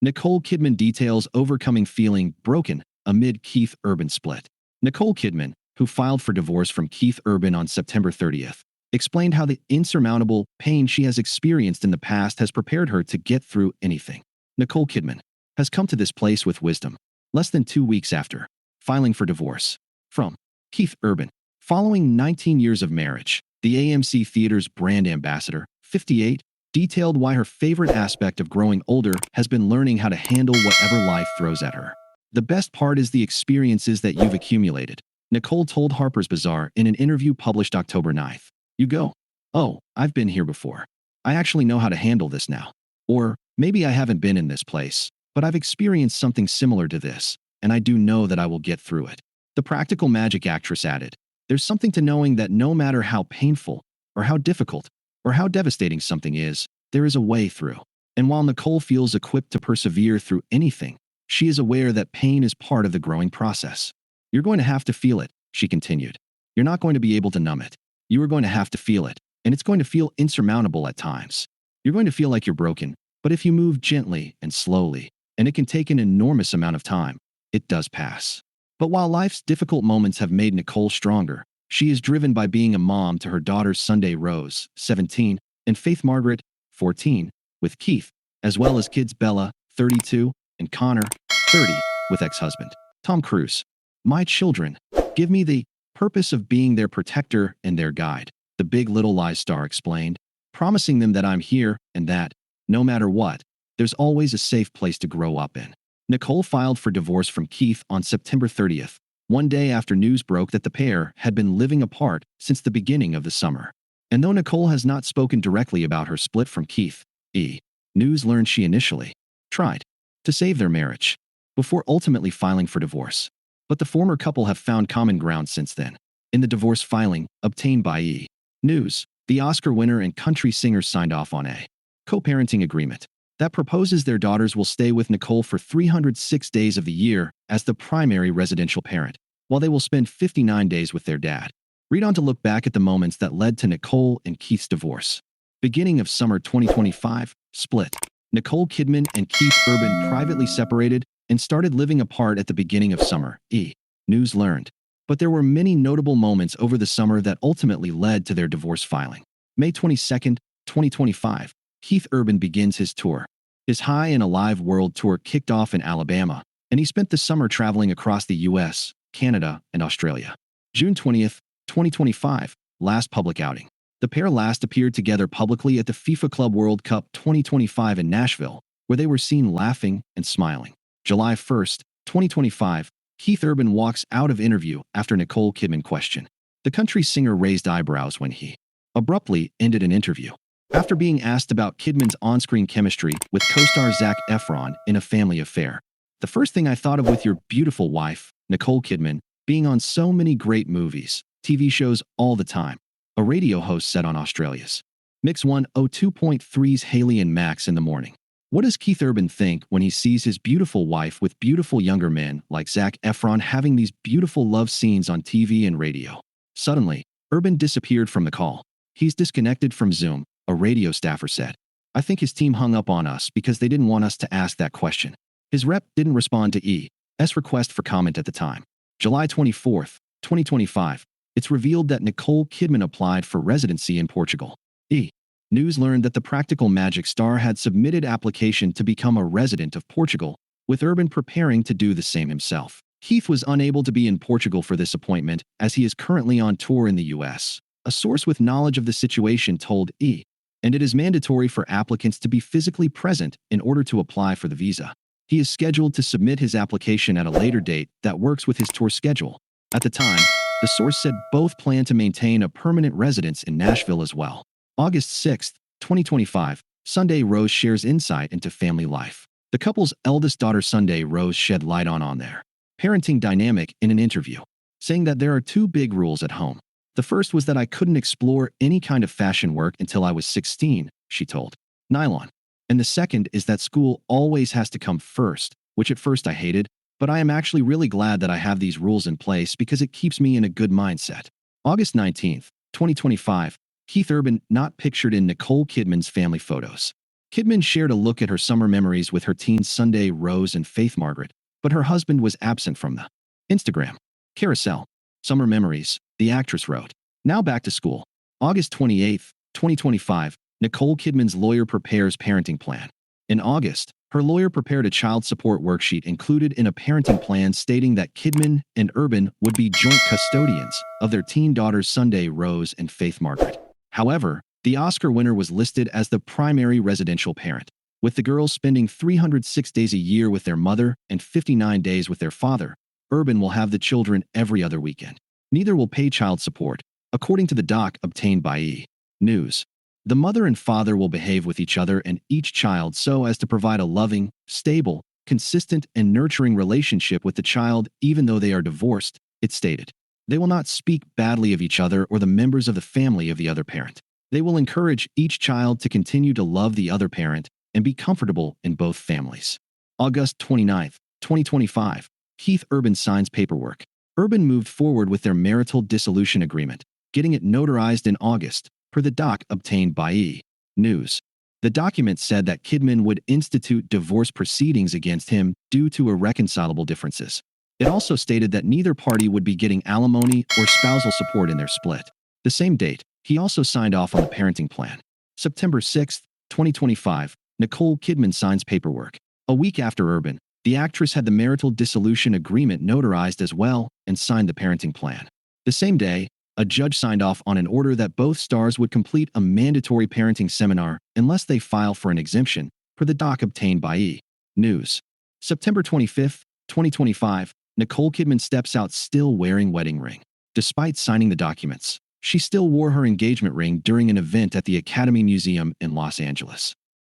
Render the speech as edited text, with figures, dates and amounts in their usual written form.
Nicole Kidman details overcoming feeling broken amid Keith Urban split. Nicole Kidman, who filed for divorce from Keith Urban on September 30th, explained how the insurmountable pain she has experienced in the past has prepared her to get through anything. Nicole Kidman has come to this place with wisdom, less than 2 weeks after filing for divorce from Keith Urban. Following 19 years of marriage, the AMC Theater's brand ambassador, 58, detailed why her favorite aspect of growing older has been learning how to handle whatever life throws at her. The best part is the experiences that you've accumulated, Nicole told Harper's Bazaar in an interview published October 9th. You go, "Oh, I've been here before. I actually know how to handle this now." Or, "Maybe I haven't been in this place, but I've experienced something similar to this, and I do know that I will get through it." The practical magic actress added, "There's something to knowing that no matter how painful, or how difficult, or how devastating something is, there is a way through." And while Nicole feels equipped to persevere through anything, she is aware that pain is part of the growing process. "You're going to have to feel it," she continued. "You're not going to be able to numb it. You are going to have to feel it, and it's going to feel insurmountable at times. You're going to feel like you're broken, but if you move gently and slowly, and it can take an enormous amount of time, it does pass." But while life's difficult moments have made Nicole stronger, she is driven by being a mom to her daughters Sunday Rose, 17, and Faith Margaret, 14, with Keith, as well as kids Bella, 32, and Connor, 30, with ex-husband Tom Cruise. "My children give me the purpose of being their protector and their guide," the Big Little Lies star explained, promising them that I'm here and that, no matter what, there's always a safe place to grow up in. Nicole filed for divorce from Keith on September 30th, one day after news broke that the pair had been living apart since the beginning of the summer. And though Nicole has not spoken directly about her split from Keith, News learned she initially tried to save their marriage before ultimately filing for divorce. But the former couple have found common ground since then. In the divorce filing obtained by News, the Oscar winner and country singer signed off on a co-parenting agreement that proposes their daughters will stay with Nicole for 306 days of the year as the primary residential parent, while they will spend 59 days with their dad. Read on to look back at the moments that led to Nicole and Keith's divorce. Beginning of summer 2025, split. Nicole Kidman and Keith Urban privately separated and started living apart at the beginning of summer, News learned. But there were many notable moments over the summer that ultimately led to their divorce filing. May 22nd, 2025, Keith Urban begins his tour. His High and Alive World Tour kicked off in Alabama, and he spent the summer traveling across the US, Canada, and Australia. June 20th, 2025, last public outing. The pair last appeared together publicly at the FIFA Club World Cup 2025 in Nashville, where they were seen laughing and smiling. July 1st, 2025, Keith Urban walks out of interview after Nicole Kidman question. The country singer raised eyebrows when he abruptly ended an interview. After being asked about Kidman's on-screen chemistry with co-star Zac Efron in A Family Affair. "The first thing I thought of with your beautiful wife, Nicole Kidman, being on so many great movies, TV shows all the time," a radio host said on Australia's Mix 102.3's Haley and Max in the morning. What does Keith Urban think when he sees his beautiful wife with beautiful younger men like Zac Efron having these beautiful love scenes on TV and radio? Suddenly, Urban disappeared from the call. "He's disconnected from Zoom," a radio staffer said. "I think his team hung up on us because they didn't want us to ask that question." His rep didn't respond to E.'s request for comment at the time. July 24th, 2025, it's revealed that Nicole Kidman applied for residency in Portugal. News learned that the practical magic star had submitted application to become a resident of Portugal, with Urban preparing to do the same himself. Keith was unable to be in Portugal for this appointment as he is currently on tour in the US. A source with knowledge of the situation told E! And it is mandatory for applicants to be physically present in order to apply for the visa. He is scheduled to submit his application at a later date that works with his tour schedule. At the time, the source said both plan to maintain a permanent residence in Nashville as well. August 6, 2025, Sunday Rose shares insight into family life. The couple's eldest daughter Sunday Rose shed light on their parenting dynamic in an interview, saying that there are two big rules at home. "The first was that I couldn't explore any kind of fashion work until I was 16, she told Nylon. "And the second is that school always has to come first, which at first I hated, but I am actually really glad that I have these rules in place because it keeps me in a good mindset." August 19, 2025, Keith Urban not pictured in Nicole Kidman's family photos. Kidman shared a look at her summer memories with her teens Sunday Rose and Faith Margaret, but her husband was absent from the Instagram carousel. Summer memories, the actress wrote. Now back to school. August 28, 2025, Nicole Kidman's lawyer prepares parenting plan. In August, her lawyer prepared a child support worksheet included in a parenting plan stating that Kidman and Urban would be joint custodians of their teen daughters Sunday Rose and Faith Margaret. However, the Oscar winner was listed as the primary residential parent, with the girls spending 306 days a year with their mother and 59 days with their father. Urban will have the children every other weekend. Neither will pay child support, according to the doc obtained by E! News. The mother and father will behave with each other and each child so as to provide a loving, stable, consistent, and nurturing relationship with the child even though they are divorced, it stated. They will not speak badly of each other or the members of the family of the other parent. They will encourage each child to continue to love the other parent and be comfortable in both families. August 29, 2025, Keith Urban signs paperwork. Urban moved forward with their marital dissolution agreement, getting it notarized in August, per the doc obtained by E! News. The document said that Kidman would institute divorce proceedings against him due to irreconcilable differences. It also stated that neither party would be getting alimony or spousal support in their split. The same date, he also signed off on the parenting plan. September 6, 2025, Nicole Kidman signs paperwork. A week after Urban, the actress had the marital dissolution agreement notarized as well and signed the parenting plan. The same day, a judge signed off on an order that both stars would complete a mandatory parenting seminar unless they file for an exemption, per the doc obtained by E! News. September 25, 2025, Nicole Kidman steps out still wearing wedding ring. Despite signing the documents, she still wore her engagement ring during an event at the Academy Museum in Los Angeles.